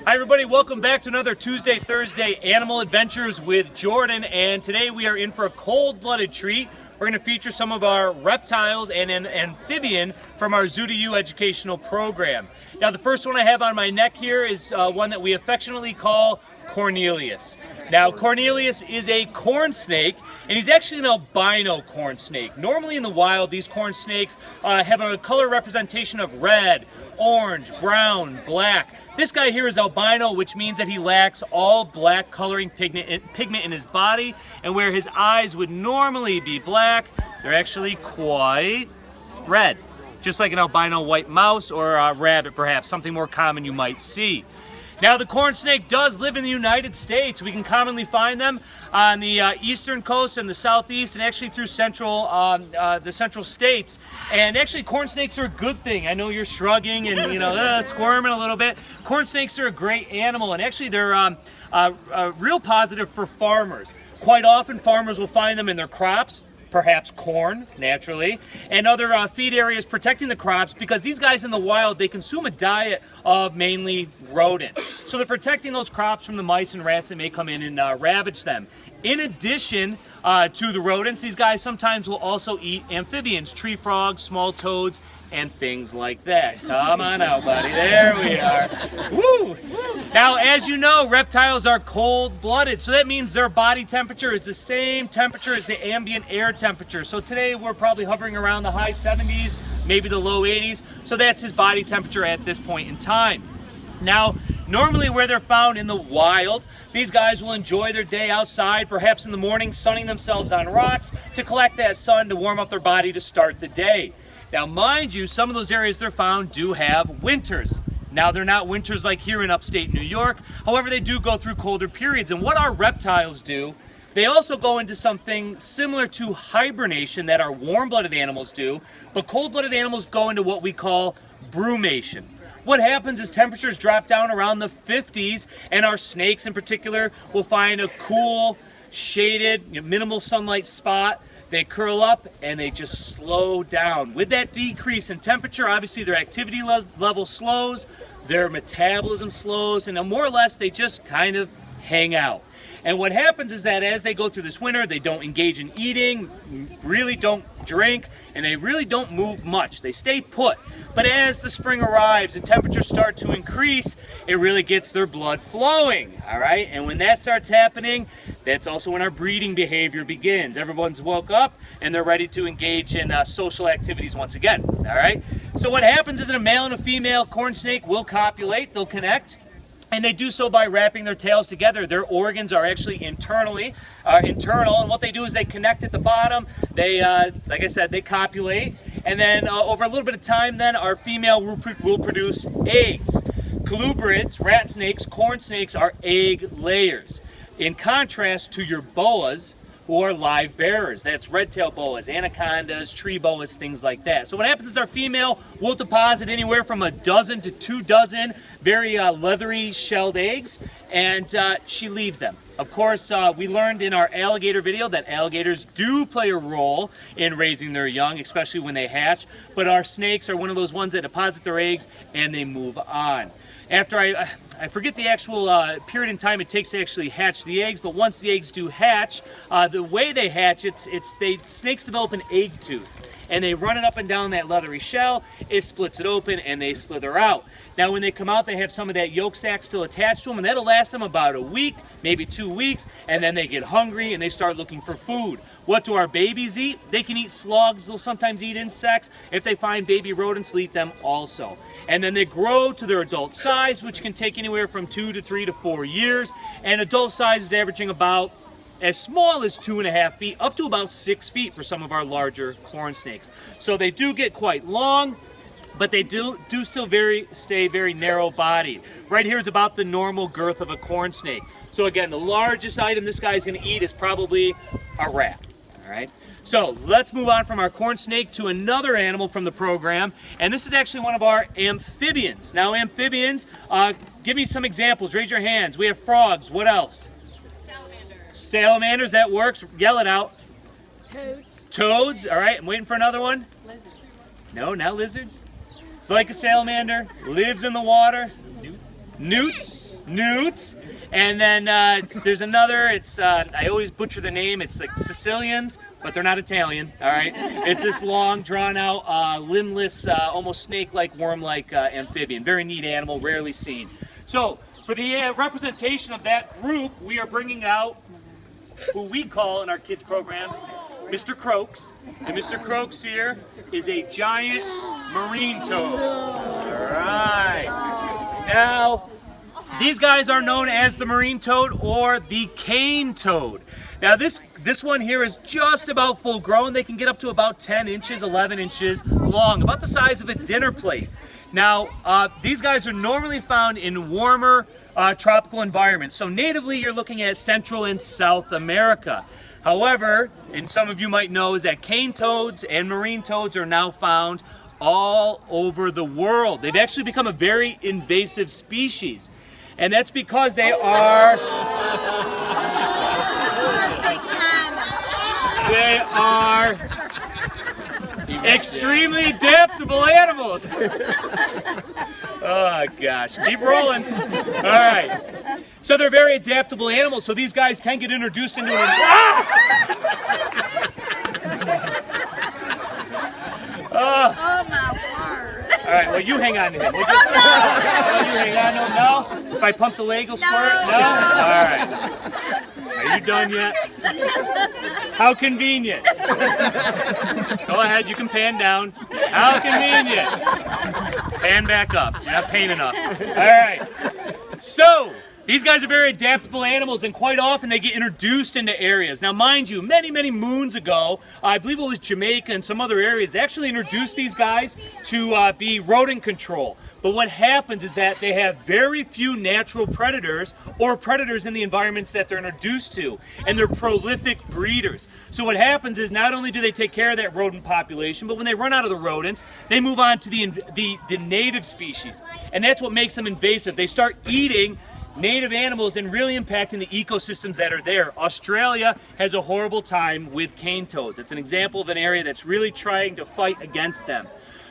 Hi everybody, welcome back to another Tuesday, Thursday Animal Adventures with Jordan, and today we are in for a cold-blooded treat. We're going to feature some of our reptiles and an amphibian from our Zoo to You educational program. Now the first one I have on my neck here is one that we affectionately call Cornelius. Now Cornelius is a corn snake, and he's actually an albino corn snake. Normally in the wild, these corn snakes have a color representation of red, orange, brown, black. This guy here is albino, which means that he lacks all black coloring pigment in his body, and where his eyes would normally be black, they're actually quite red. Just like an albino white mouse or a rabbit, perhaps, something more common you might see. Now, the corn snake does live in the United States. We can commonly find them on the eastern coast and the southeast, and actually through the central states. And actually, corn snakes are a good thing. I know you're shrugging and squirming a little bit. Corn snakes are a great animal, and actually they're real positive for farmers. Quite often, farmers will find them in their crops, perhaps corn, naturally, and other feed areas protecting the crops, because these guys in the wild, they consume a diet of mainly rodents. So they're protecting those crops from the mice and rats that may come in and ravage them. In addition to the rodents, these guys sometimes will also eat amphibians, tree frogs, small toads, and things like that. Come on out, buddy. There we are. Woo! Now, as you know, reptiles are cold-blooded, so that means their body temperature is the same temperature as the ambient air temperature. So today we're probably hovering around the high 70s, maybe the low 80s. So that's his body temperature at this point in time. Now, normally where they're found in the wild, these guys will enjoy their day outside, perhaps in the morning, sunning themselves on rocks to collect that sun to warm up their body to start the day. Now, mind you, some of those areas they're found do have winters. Now, they're not winters like here in upstate New York. However, they do go through colder periods. And what our reptiles do, they also go into something similar to hibernation that our warm-blooded animals do, but cold-blooded animals go into what we call brumation. What happens is temperatures drop down around the 50s, and our snakes in particular will find a cool, shaded, minimal sunlight spot. They curl up and they just slow down. With that decrease in temperature, obviously their activity level slows, their metabolism slows, and more or less they just kind of hang out. And what happens is that as they go through this winter, they don't engage in eating, really don't drink, and they really don't move much. They stay put. But as the spring arrives and temperatures start to increase, it really gets their blood flowing, all right? And when that starts happening, that's also when our breeding behavior begins. Everyone's woke up and they're ready to engage in social activities once again, all right? So what happens is that a male and a female corn snake will copulate, they'll connect. And they do so by wrapping their tails together. Their organs are actually internal, and what they do is they connect at the bottom. They, like I said, they copulate, and then over a little bit of time, then our female will produce eggs. Colubrids, rat snakes, corn snakes are egg layers. In contrast to your boas, who are live bearers. That's red-tailed boas, anacondas, tree boas, things like that. So what happens is our female will deposit anywhere from a dozen to 2 dozen very leathery shelled eggs, and she leaves them. Of course, we learned in our alligator video that alligators do play a role in raising their young, especially when they hatch, but our snakes are one of those ones that deposit their eggs and they move on. After I forget the actual period in time it takes to actually hatch the eggs, but once the eggs do hatch, the way they hatch, snakes develop an egg tooth. And they run it up and down that leathery shell, it splits it open, and they slither out. Now when they come out, they have some of that yolk sac still attached to them, and that'll last them about a week, maybe 2 weeks, and then they get hungry and they start looking for food. What do our babies eat? They can eat slugs, they'll sometimes eat insects. If they find baby rodents, they'll eat them also. And then they grow to their adult size, which can take anywhere from 2 to 3 to 4 years, and adult size is averaging about as small as 2.5 feet, up to about 6 feet for some of our larger corn snakes. So they do get quite long, but they do still stay very narrow-bodied. Right here is about the normal girth of a corn snake. So again, the largest item this guy is going to eat is probably a rat. All right. So let's move on from our corn snake to another animal from the program, and this is actually one of our amphibians. Now, amphibians, give me some examples. Raise your hands. We have frogs. What else? Salamanders, that works. Yell it out. Toads. Toads, all right. I'm waiting for another one. Lizards. No, not lizards. It's like a salamander, lives in the water. Newts. newts. And then there's another, I always butcher the name, it's like Sicilians, but they're not Italian, all right? It's this long, drawn-out, limbless, almost snake-like, worm-like amphibian. Very neat animal, rarely seen. So, for the representation of that group, we are bringing out who we call in our kids' programs Mr. Croaks. And Mr. Croaks here is a giant marine toad. All right. Now, these guys are known as the marine toad or the cane toad. Now this one here is just about full grown. They can get up to about 10 inches, 11 inches long, about the size of a dinner plate. Now, these guys are normally found in warmer tropical environments. So natively, you're looking at Central and South America. However, and some of you might know, is that cane toads and marine toads are now found all over the world. They've actually become a very invasive species. And that's because they are extremely adaptable animals. Oh gosh, keep rolling. All right. So they're very adaptable animals, so these guys can get introduced into an Oh my word. All right, well, you hang on to him. You hang on to him. No? If I pump the leg, he'll squirt? No? All right. Are you done yet? How convenient. Go ahead, you can pan down. How convenient. Pan back up. You're not paying enough. All right. So, these guys are very adaptable animals, and quite often they get introduced into areas. Now, mind you, many, many moons ago, I believe it was Jamaica and some other areas, actually introduced these guys to be rodent control. But what happens is that they have very few natural predators or predators in the environments that they're introduced to, and they're prolific breeders. So what happens is not only do they take care of that rodent population, but when they run out of the rodents, they move on to the native species, and that's what makes them invasive. They start eating native animals and really impacting the ecosystems that are there. Australia has a horrible time with cane toads. It's an example of an area that's really trying to fight against them.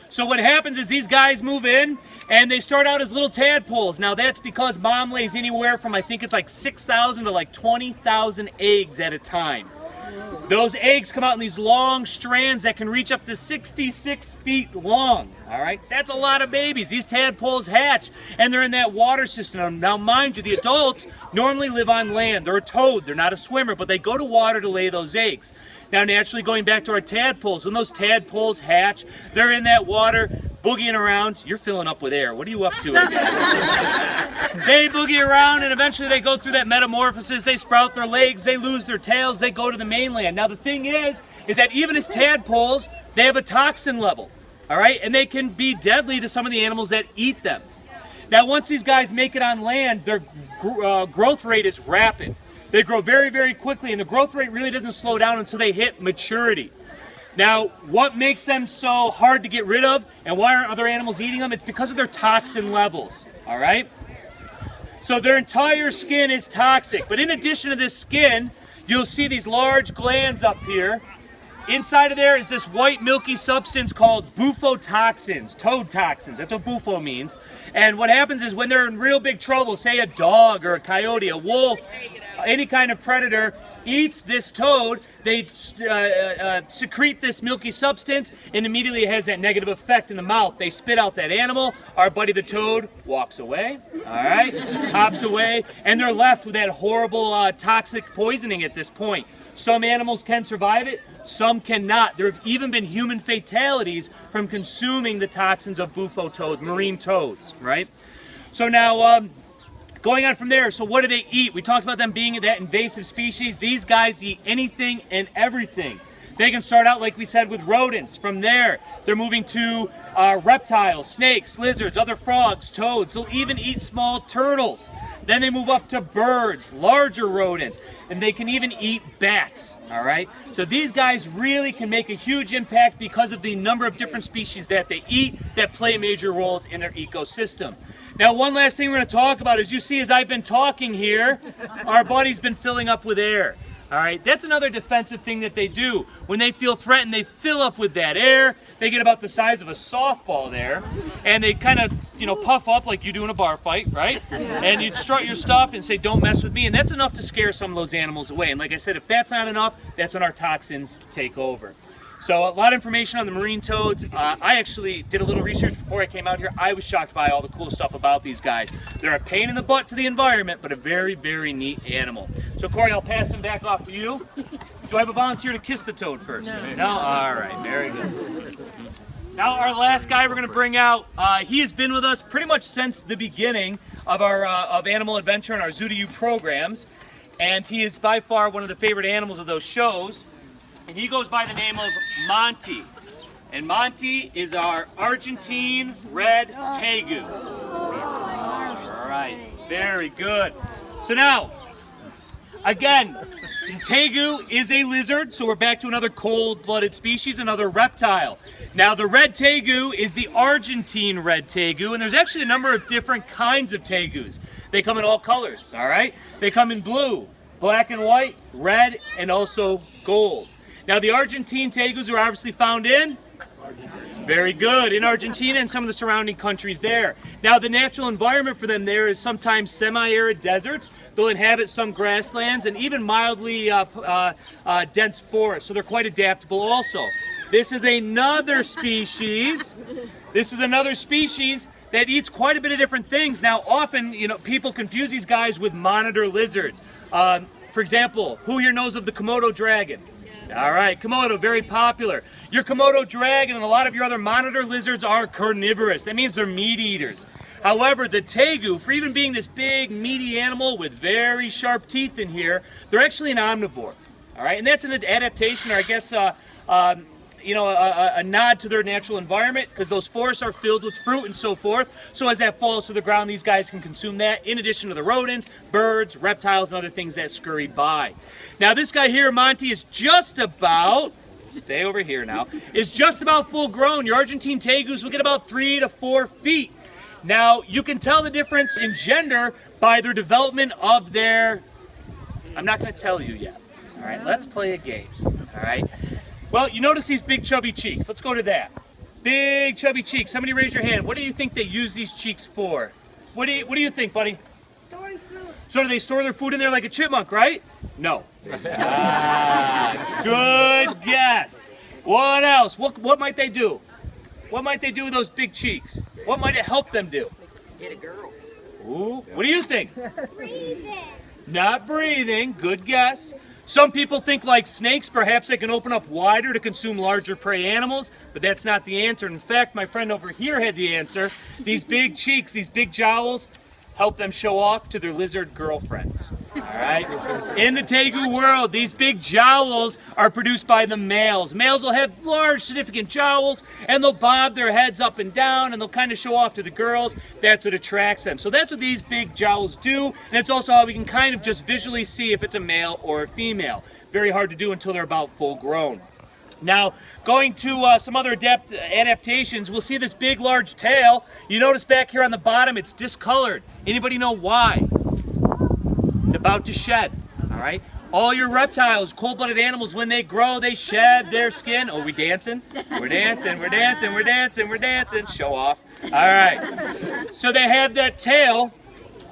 So what happens is these guys move in and they start out as little tadpoles. Now that's because mom lays anywhere from, I think it's like 6,000 to like 20,000 eggs at a time. Those eggs come out in these long strands that can reach up to 66 feet long. All right, that's a lot of babies. These tadpoles hatch, and they're in that water system. Now, mind you, the adults normally live on land. They're a toad. They're not a swimmer, but they go to water to lay those eggs. Now, naturally, going back to our tadpoles, when those tadpoles hatch, they're in that water, boogieing around. You're filling up with air. What are you up to again? They boogie around, and eventually they go through that metamorphosis. They sprout their legs. They lose their tails. They go to the mainland. Now, the thing is that even as tadpoles, they have a toxin level. All right, and they can be deadly to some of the animals that eat them. Now, once these guys make it on land, their growth rate is rapid. They grow very, very quickly, and the growth rate really doesn't slow down until they hit maturity. Now, what makes them so hard to get rid of, and why aren't other animals eating them? It's because of their toxin levels, all right? So their entire skin is toxic, but in addition to this skin, you'll see these large glands up here. Inside of there is this white milky substance called bufotoxins, toad toxins. That's what bufo means. And what happens is when they're in real big trouble, say a dog or a coyote, a wolf, any kind of predator eats this toad, they secrete this milky substance, and immediately it has that negative effect in the mouth. They spit out that animal. Our buddy the toad walks away, all right, hops away, and they're left with that horrible toxic poisoning at this point. Some animals can survive it, some cannot. There have even been human fatalities from consuming the toxins of bufo toads, marine toads, right? So now, going on from there, so what do they eat? We talked about them being that invasive species. These guys eat anything and everything. They can start out, like we said, with rodents. From there, they're moving to reptiles, snakes, lizards, other frogs, toads. They'll even eat small turtles. Then they move up to birds, larger rodents, and they can even eat bats, all right? So these guys really can make a huge impact because of the number of different species that they eat that play major roles in their ecosystem. Now, one last thing we're going to talk about is, you see, as I've been talking here, our body's been filling up with air. All right, that's another defensive thing that they do. When they feel threatened, they fill up with that air. They get about the size of a softball there, and they kind of, puff up like you do in a bar fight, right? And you strut your stuff and say, don't mess with me, and that's enough to scare some of those animals away. And like I said, if that's not enough, that's when our toxins take over. So a lot of information on the marine toads. I actually did a little research before I came out here. I was shocked by all the cool stuff about these guys. They're a pain in the butt to the environment, but a very, very neat animal. So Corey, I'll pass them back off to you. Do I have a volunteer to kiss the toad first? No? All right, very good. Now our last guy we're going to bring out, he has been with us pretty much since the beginning of our of Animal Adventure and our Zoo to You programs. And he is by far one of the favorite animals of those shows. And he goes by the name of Monty. And Monty is our Argentine Red Tegu. All right, very good. So now, again, the Tegu is a lizard, so we're back to another cold-blooded species, another reptile. Now, the Red Tegu is the Argentine Red Tegu, and there's actually a number of different kinds of Tegus. They come in all colors, all right? They come in blue, black and white, red, and also gold. Now, the Argentine Tegus are obviously found in? Very good, in Argentina and some of the surrounding countries there. Now, the natural environment for them there is sometimes semi-arid deserts. They'll inhabit some grasslands and even mildly dense forests, so they're quite adaptable also. This is another species. That eats quite a bit of different things. Now, often, people confuse these guys with monitor lizards. For example, who here knows of the Komodo dragon? All right, Komodo, very popular. Your Komodo dragon and a lot of your other monitor lizards are carnivorous. That means they're meat eaters. However, the Tegu, for even being this big, meaty animal with very sharp teeth in here, they're actually an omnivore. All right, and that's an adaptation, or I guess a nod to their natural environment, because those forests are filled with fruit and so forth. So as that falls to the ground, these guys can consume that, in addition to the rodents, birds, reptiles, and other things that scurry by. Now this guy here, Monty, is just about, stay over here now, is just about full grown. Your Argentine Tegus will get about 3 to 4 feet. Now you can tell the difference in gender by their development of their, I'm not going to tell you yet. All right, let's play a game. All right. Well, you notice these big chubby cheeks. Let's go to that. Big chubby cheeks. Somebody raise your hand. What do you think they use these cheeks for? What do you think, buddy? Storing food. So do they store their food in there like a chipmunk, right? No. Good guess. What else? What might they do? What might they do with those big cheeks? What might it help them do? Get a girl. Ooh, what do you think? Breathing. Not breathing. Good guess. Some people think like snakes, perhaps they can open up wider to consume larger prey animals, but that's not the answer. In fact, my friend over here had the answer. These big cheeks, these big jowls, help them show off to their lizard girlfriends. All right? In the Tegu world, these big jowls are produced by the males. Males will have large, significant jowls, and they'll bob their heads up and down, and they'll kind of show off to the girls. That's what attracts them. So that's what these big jowls do, and it's also how we can kind of just visually see if it's a male or a female. Very hard to do until they're about full grown. Now, going to some other adaptations, we'll see this big, large tail. You notice back here on the bottom, it's discolored. Anybody know why? It's about to shed, all right? All your reptiles, cold-blooded animals, when they grow, they shed their skin. Oh, we dancing? We're dancing, we're dancing, we're dancing, we're dancing. Show off. All right. So they have that tail,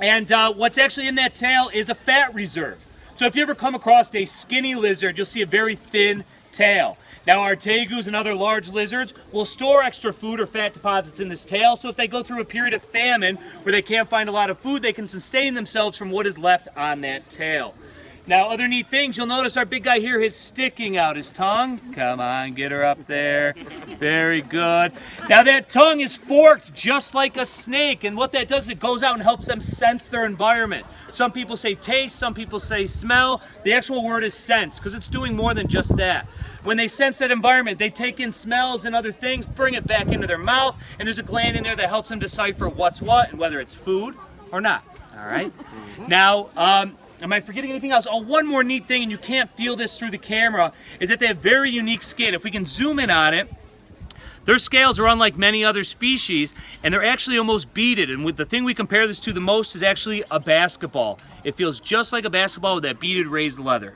and what's actually in that tail is a fat reserve. So if you ever come across a skinny lizard, you'll see a very thin tail. Now our tegus and other large lizards will store extra food or fat deposits in this tail, so if they go through a period of famine where they can't find a lot of food, they can sustain themselves from what is left on that tail. Now, other neat things, you'll notice our big guy here is sticking out his tongue. Come on, get her up there. Very good. Now, that tongue is forked just like a snake, and what that does is it goes out and helps them sense their environment. Some people say taste, some people say smell. The actual word is sense, because it's doing more than just that. When they sense that environment, they take in smells and other things, bring it back into their mouth, and there's a gland in there that helps them decipher what's what and whether it's food or not. All right? Now, am I forgetting anything else? Oh, one more neat thing, and you can't feel this through the camera, is that they have very unique skin. If we can zoom in on it, their scales are unlike many other species, and they're actually almost beaded. And with the thing we compare this to the most is actually a basketball. It feels just like a basketball with that beaded raised leather.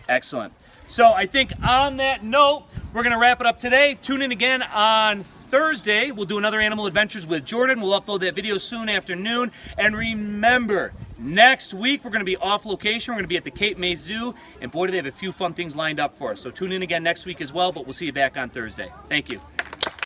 Excellent. So I think on that note, we're going to wrap it up today. Tune in again on Thursday. We'll do another Animal Adventures with Jordan. We'll upload that video soon afternoon. And remember, next week we're going to be off location. We're going to be at the Cape May Zoo. And boy, do they have a few fun things lined up for us. So tune in again next week as well, but we'll see you back on Thursday. Thank you.